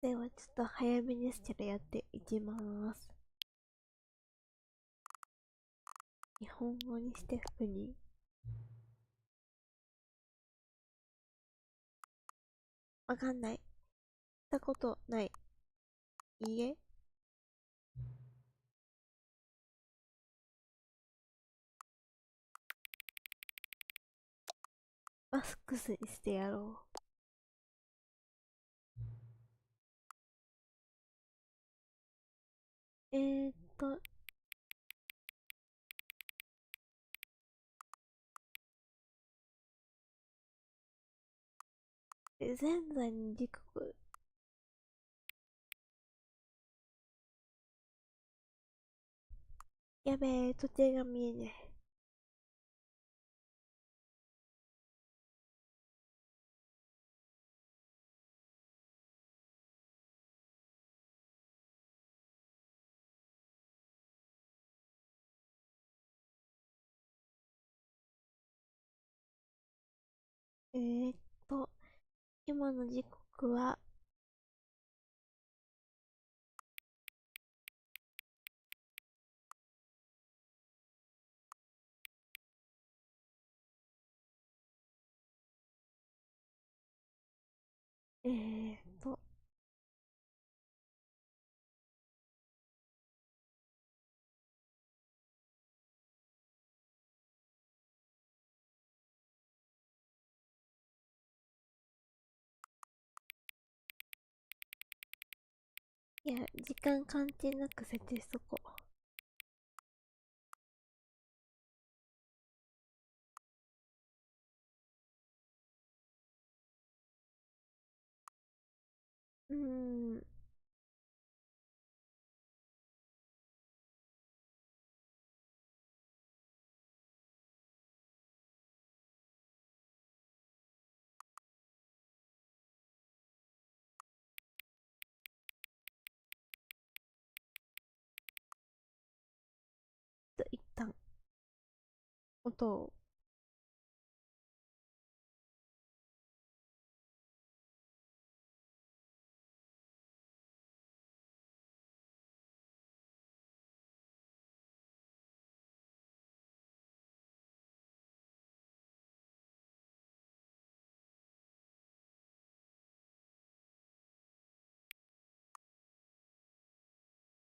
ではちょっと早めですけどやっていきます。日本語にして確認。わかんない。したことない。いいえ。マスクスにしてやろう。現在の時刻。やべえ、時計が見えねえ。今の時刻は、えーっと、いや、時間関係なく設定しとこう。一旦、音を、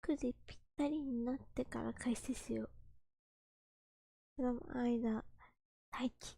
9時ぴったりになってから開始しよう。その間、待機。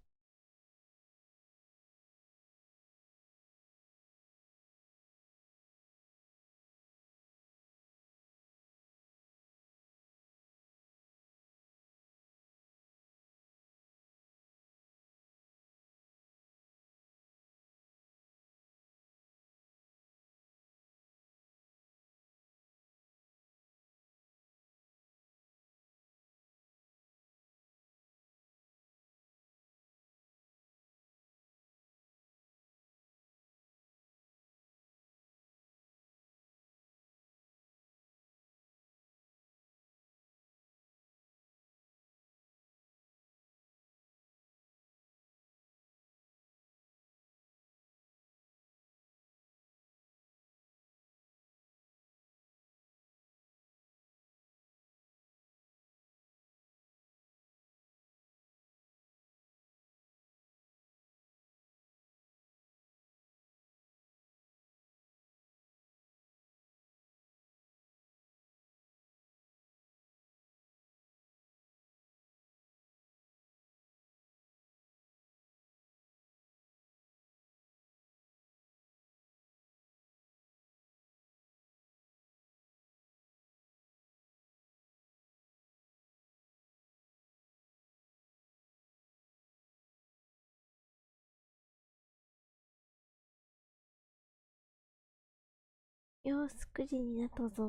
よし、9時になったぞ。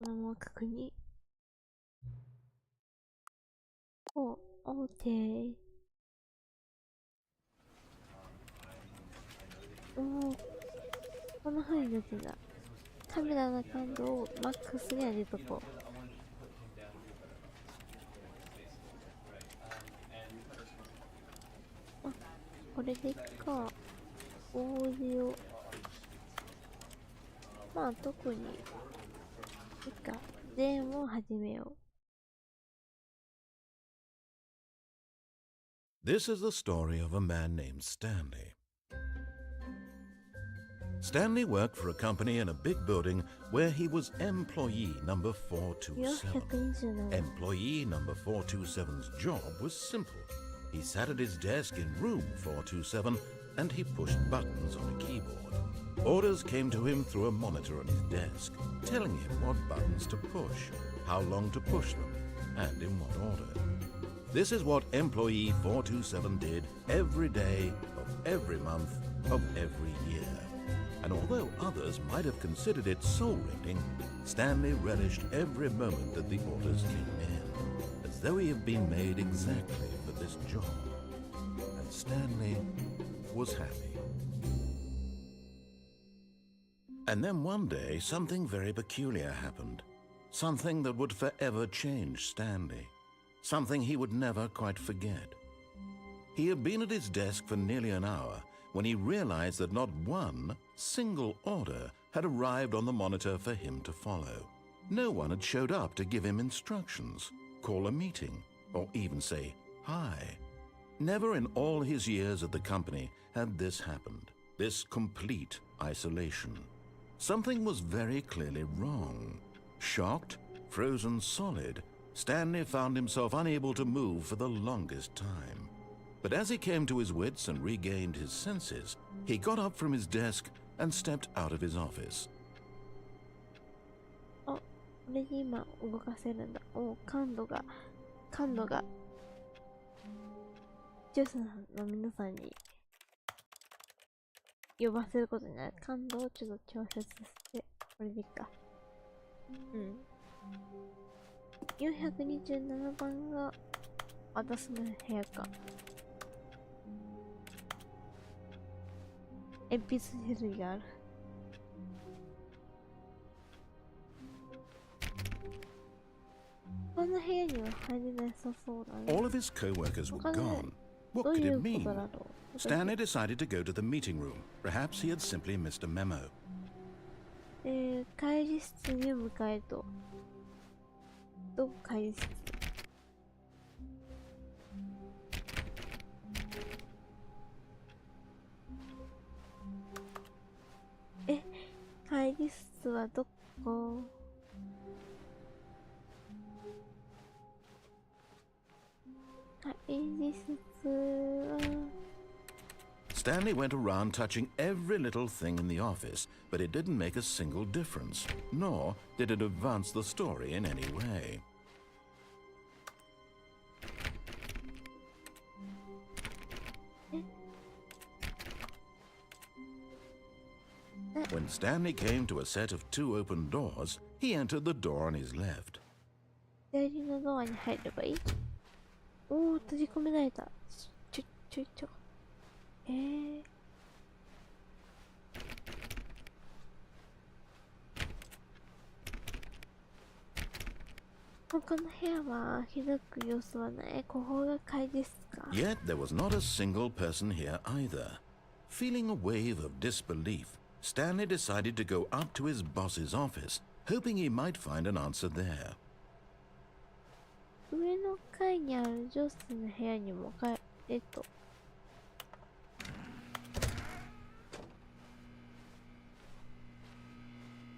もう確認。オーケー。もう、こんな風に出てた。カメラの感度をマックスに上げとこう。あ、これでいっか。オーディオ。まあ特にいいか。ゲームを始めよ This is the story of a man named Stanley. Stanley worked for a company in a big building where he was employee number う。 427. 427。 Employee number 427's job was simple. He sat at his desk in room 427 and he pushed buttons on a keyboard. Orders came to him through a monitor on his desk, telling him what buttons to push, how long to push them, and in what order. This is what employee 427 did every day of every month of every year. And although others might have considered it soul-rending, Stanley relished every moment that the orders came in, as though he had been made exactly for this job. And Stanley was happy. And then one day, something very peculiar happened. Something that would forever change Stanley. Something he would never quite forget. He had been at his desk for nearly an hour when he realized that not one single order had arrived on the monitor for him to follow. No one had showed up to give him instructions, call a meeting, or even say hi. Never in all his years at the company had this happened, this complete isolation. Something was very clearly wrong. Shocked, frozen solid, Stanley found himself unable to move for the longest time. But as he came to his wits and regained his senses, he got up from his desk and stepped out of his office. あ、これで今動かせるんだ。お、感度が、視聴者の皆さんに呼ばせることになる。感度をちょっと調節させて、これでいいか。うん。427番が私の部屋か。鉛筆種類がある。こんな部屋には入れなさそうだね。All of his co-workers were gone. What could it mean? Stanley decided to go to the meeting room. Perhaps he had simply missed a memo. 会議室に向かえと。どこ会議室？会議室はどこ？会議室は Stanley went around touching every little thing in the office, but it didn't make a single difference, nor did it advance the story in any way. When Stanley came to a set of 2 open doors, he entered the door on his left. 左のドアに入ればいい？おお、閉じ込められた。ちょ。他の部屋は開く様子はない。ここが会議室か。Yet there was not a single person here either. Feeling a wave of disbelief, Stanley decided to go up to his boss's office, hoping he might find an answer there. 上の階にある上司の部屋にも帰れと。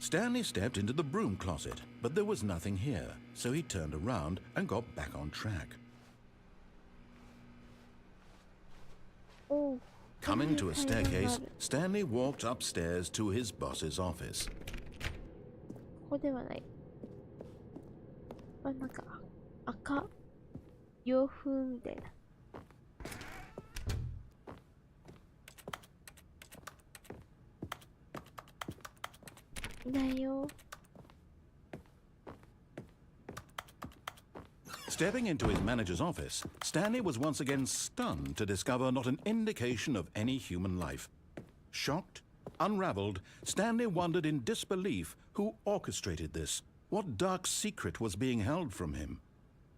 Stanley stepped into the broom closet, but there was nothing here, so he turned around and got back on track. Coming to a staircase, Stanley walked upstairs to his boss's office. ここではない。なんか赤洋風みたいな。いないよ。Stepping into his manager's office, Stanley was once again stunned to discover not an indication of any human life. Shocked, unraveled, Stanley wondered in disbelief who orchestrated this. What dark secret was being held from him?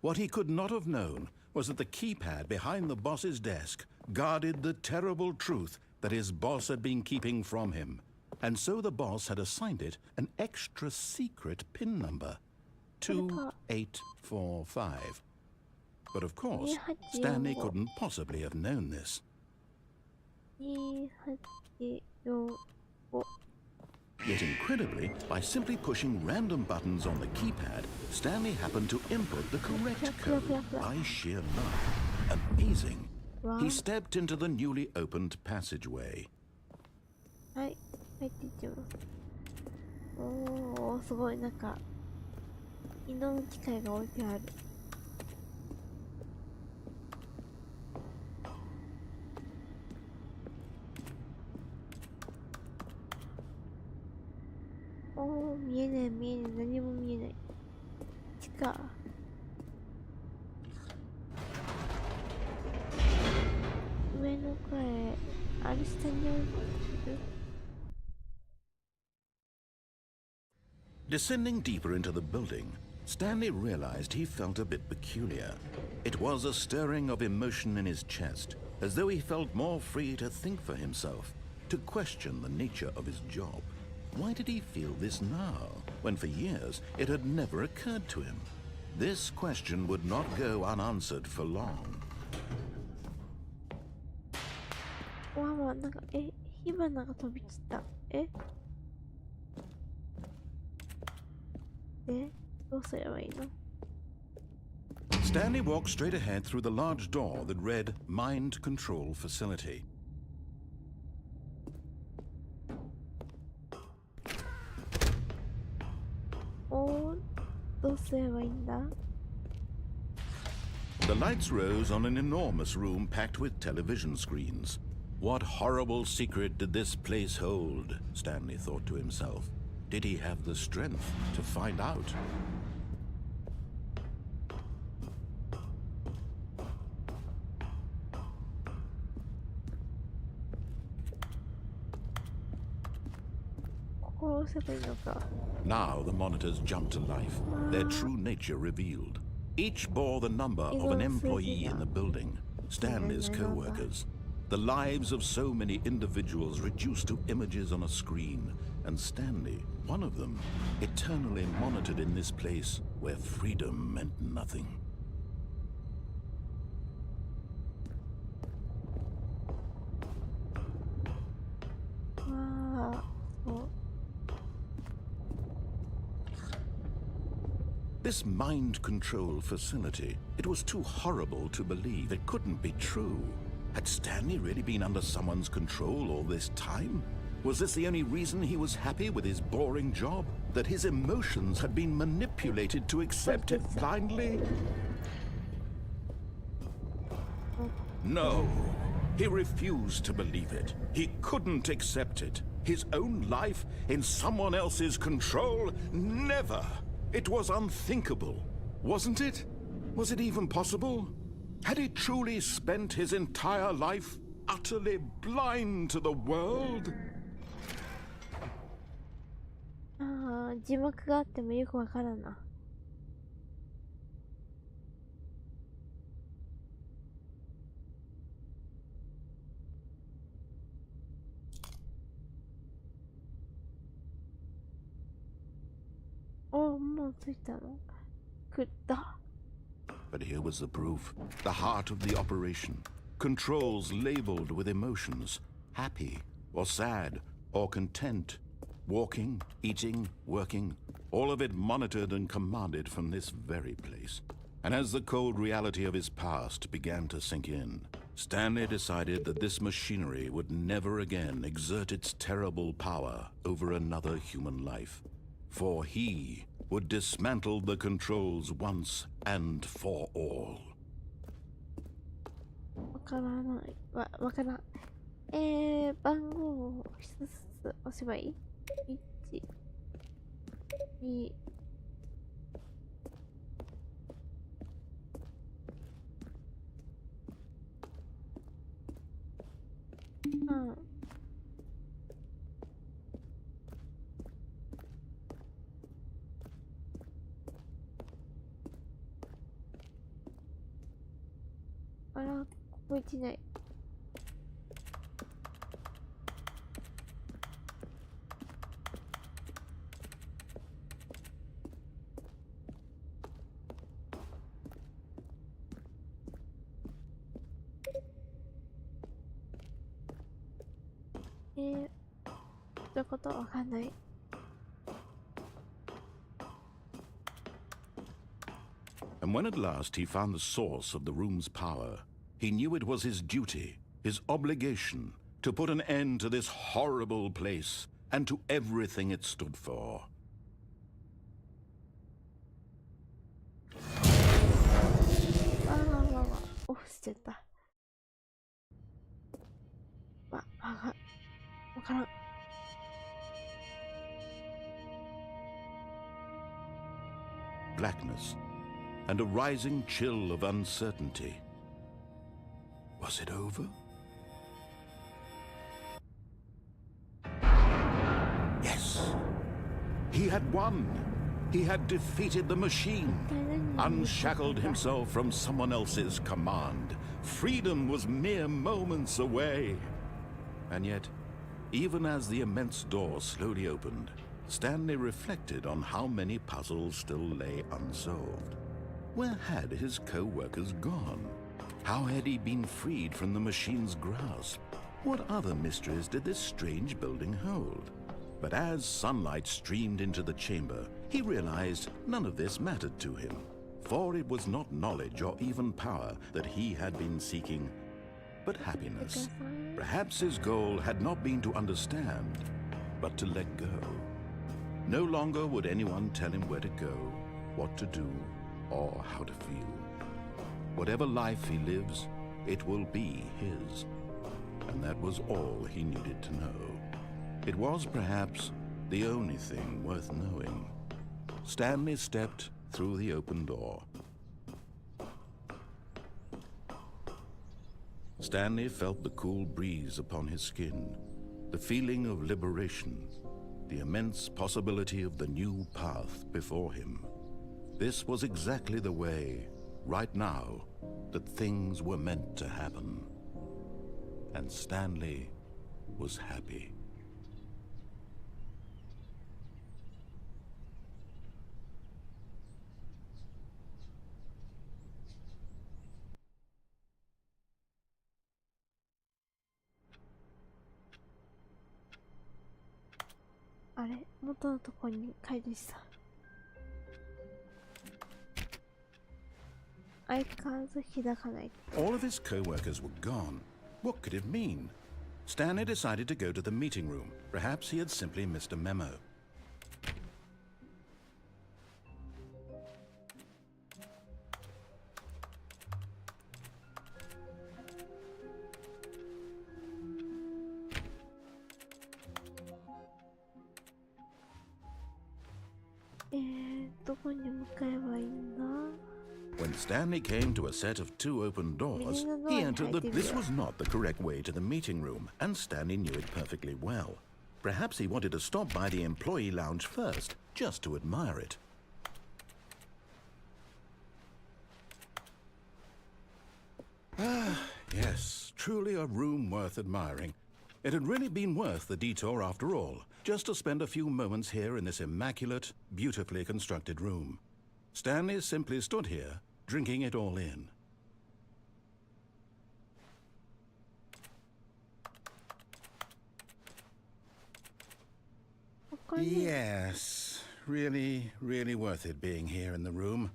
What he could not have known was that the keypad behind the boss's desk guarded the terrible truth that his boss had been keeping from him. and so the boss had assigned it an extra secret pin number, 2845. But of course, Stanley couldn't possibly have known this. 2845 Yet incredibly, by simply pushing random buttons on the keypad, Stanley happened to input the correct code by sheer luck. Amazing. He stepped into the newly opened passageway. はい、入っていきます。おー、すごい、なんか移動の機械が置いてある。おー、見えない見えない、何も見えない。地下。上の階、あれ下に置いてる。Descending deeper into the building, Stanley realized he felt a bit peculiar. It was a stirring of emotion in his chest, as though he felt more free to think for himself, to question the nature of his job. Why did he feel this now, when for years it had never occurred to him? This question would not go unanswered for long. わわ、なんか、火花が飛び散った。どうすればいいの？ Stanley walked straight ahead through the large door that read Mind Control Facility. The lights rose on an enormous room packed with television screens. What horrible secret did this place hold? Stanley thought to himself. Did he have the strength to find out? Now the monitors jumped to life, their true nature revealed. Each bore the number of an employee in the building, Stanley's co-workers. The lives of so many individuals reduced to images on a screen, and Stanley, one of them, eternally monitored in this place where freedom meant nothing. This mind control facility, it was too horrible to believe. It couldn't be true. Had Stanley really been under someone's control all this time? Was this the only reason he was happy with his boring job? That his emotions had been manipulated to accept it blindly? No, he refused to believe it. He couldn't accept it. His own life in someone else's control? Never! It was unthinkable, wasn't it? Was it even possible? Had he truly spent his entire life utterly blind to the world? 字幕があってもよくわからんな。もうついたの？食った。But here was the proof, the heart of the operation. Controls labeled with emotions, happy or sad or content. Walking, eating, working, all of it monitored and commanded from this very place. And as the cold reality of his past began to sink in, Stanley decided that this machinery would never again exert its terrible power over another human life. For he would dismantle the controls once and for all. わからない。わからん。番号を一つずつ押せばいい？ 1、2、3、あら、ここ1ない。どういうことわかんない。And when at last he found the source of the room's power, he knew it was his duty, his obligation, to put an end to this horrible place and to everything it stood for. オフしちゃった。わからん。Blackness and a rising chill of uncertainty. Was it over? Yes. He had won. He had defeated the machine, unshackled himself from someone else's command. Freedom was mere moments away. And yet, even as the immense door slowly opened, Stanley reflected on how many puzzles still lay unsolved. Where had his co-workers gone? How had he been freed from the machine's grasp? What other mysteries did this strange building hold? But as sunlight streamed into the chamber, he realized none of this mattered to him, for it was not knowledge or even power that he had been seeking, but happiness. Perhaps his goal had not been to understand, but to let go. No longer would anyone tell him where to go, what to do, or how to feel. Whatever life he lives, it will be his. And that was all he needed to know. It was perhaps the only thing worth knowing. Stanley stepped through the open door. Stanley felt the cool breeze upon his skin, the feeling of liberation, the immense possibility of the new path before him. This was exactly the way, right now, that things were meant to happen. And Stanley was happy. All of his co-workers were gone. What could it mean? Stanley decided to go to the meeting room. Perhaps he had simply missed a memo. When Stanley came to a set of two open doors, he entered this was not the correct way to the meeting room, and Stanley knew it perfectly well. Perhaps he wanted to stop by the employee lounge first, just to admire it. Ah, yes, truly a room worth admiring. It had really been worth the detour after all, just to spend a few moments here in this immaculate, beautifully constructed room. Stanley simply stood here, drinking it all in. Yes, really, really worth it being here in the room.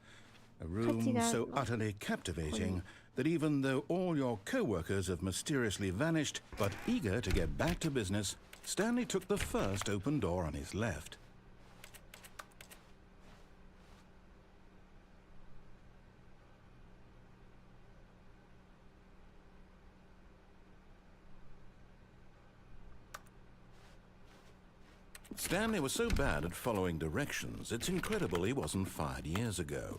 A room so utterly captivating that even though all your co-workers have mysteriously vanished, but eager to get back to business, Stanley took the first open door on his left. Stanley was so bad at following directions, it's incredible he wasn't fired years ago.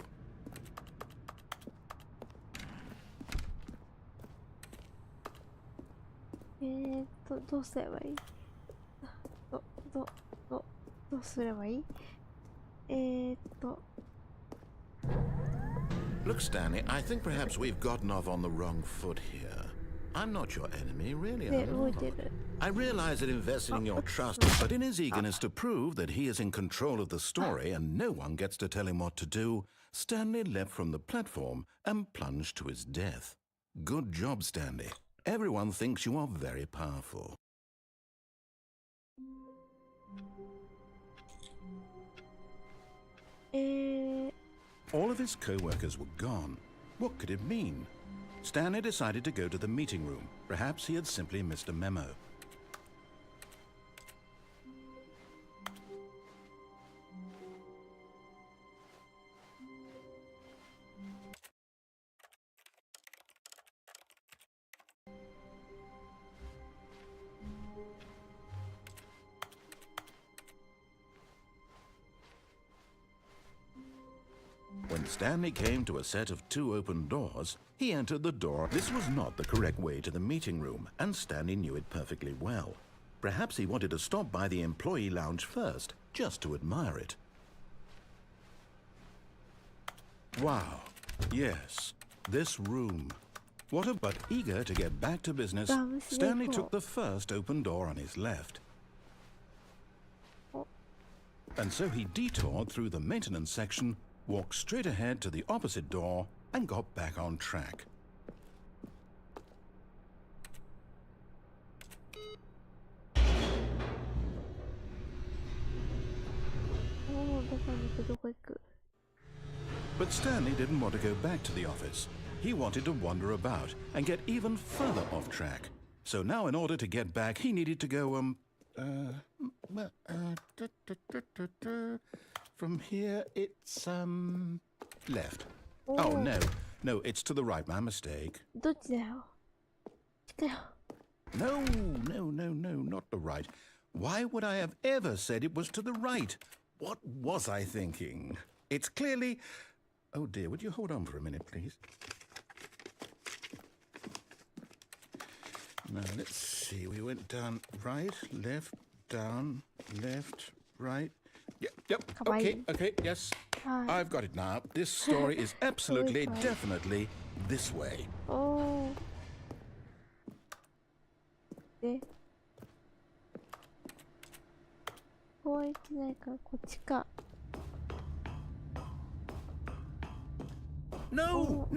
Look, Stanley, I think perhaps we've gotten off on the wrong foot here. I'm not your enemy, really. I realize that investing your trust, but in his eagerness to prove that he is in control of the story and no one gets to tell him what to do, Stanley leapt from the platform and plunged to his death. Good job, Stanley. Everyone thinks you are very powerful. All of his co-workers were gone. What could it mean? Stanley decided to go to the meeting room. Perhaps he had simply missed a memo. When Stanley came to a set of 2 open doors, he entered the door. This was not the correct way to the meeting room, and Stanley knew it perfectly well. Perhaps he wanted to stop by the employee lounge first, just to admire it. Wow, yes, this room. But eager to get back to business, Stanley took the first open door on his left. And so he detoured through the maintenance section, walked straight ahead to the opposite door, and got back on track. But Stanley didn't want to go back to the office. He wanted to wander about and get even further off track. So now in order to get back, he needed to go, from here, it's, left. Oh, no. No, it's to the right. My mistake. No, not the right. Why would I have ever said it was to the right? What was I thinking? It's clearly... Oh, dear, would you hold on for a minute, please? Now, let's see. We went down right, left, down, left, right. Yep, okay, yes. I've got it now. This story is absolutely, definitely this way. Oh. No.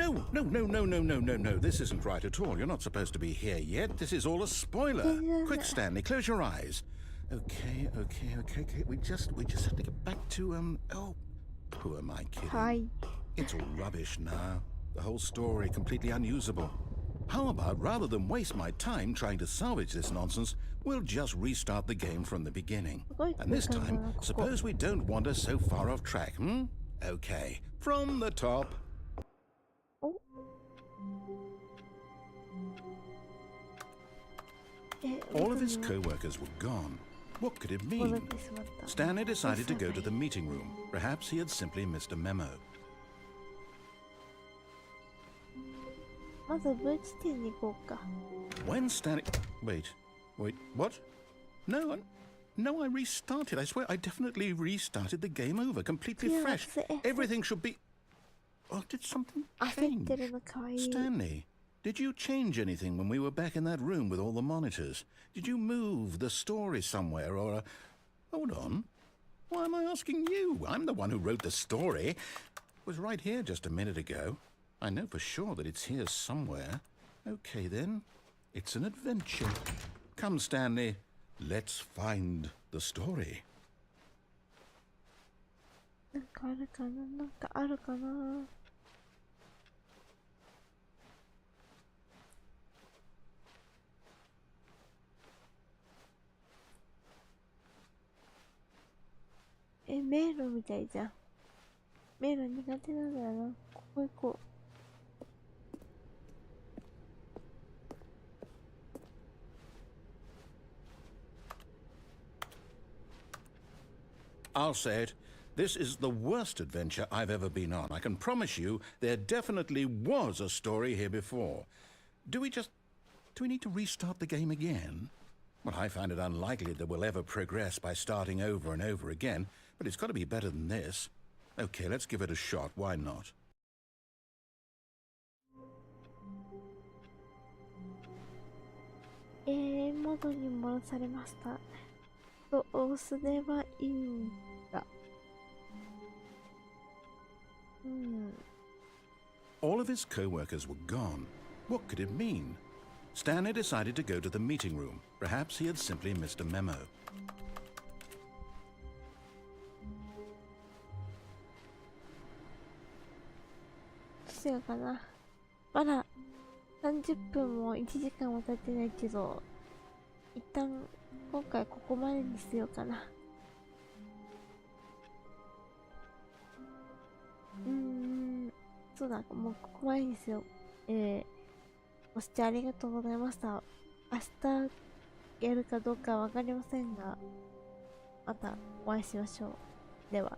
This isn't right at all. You're not supposed to be here yet. This is all a spoiler. Quick, Stanley, close your eyes. Okay. We just have to get back to, oh, who am I kidding? Hi. It's all rubbish now. The whole story completely unusable. How about, rather than waste my time trying to salvage this nonsense, we'll just restart the game from the beginning. And this time, suppose we don't wander so far off track, Okay, from the top. Oh. All of his co-workers were gone. What could it mean? Stanley decided to go to the meeting room. Perhaps he had simply missed a memo. When Stanley... Wait, what? No, I restarted. I swear, I definitely restarted the game over, completely fresh. Everything should be... Oh, did something change? Stanley, did you change anything when we were back in that room with all the monitors? Did you move the story somewhere or... Hold on. Why am I asking you? I'm the one who wrote the story. It was right here just a minute ago. I know for sure that it's here somewhere. Okay, then. It's an adventure. Come, Stanley. Let's find the story. I'll say it. This is the worst adventure I've ever been on. I can promise you there definitely was a story here before. Do we need to restart the game again? Well, I find it unlikely that we'll ever progress by starting over and over again, but it's got to be better than this. Okay, let's give it a shot. Why not? All of his co-workers were gone. What could it mean? Stanley decided to go to the meeting room. Perhaps he had simply missed a memo. しようかな。まだ30分も1時間も経ってないけど、一旦今回ここまでにしようかな。そうだ、もうここまでにしよう。ご視聴ありがとうございました。明日やるかどうかわかりませんが、またお会いしましょう。では。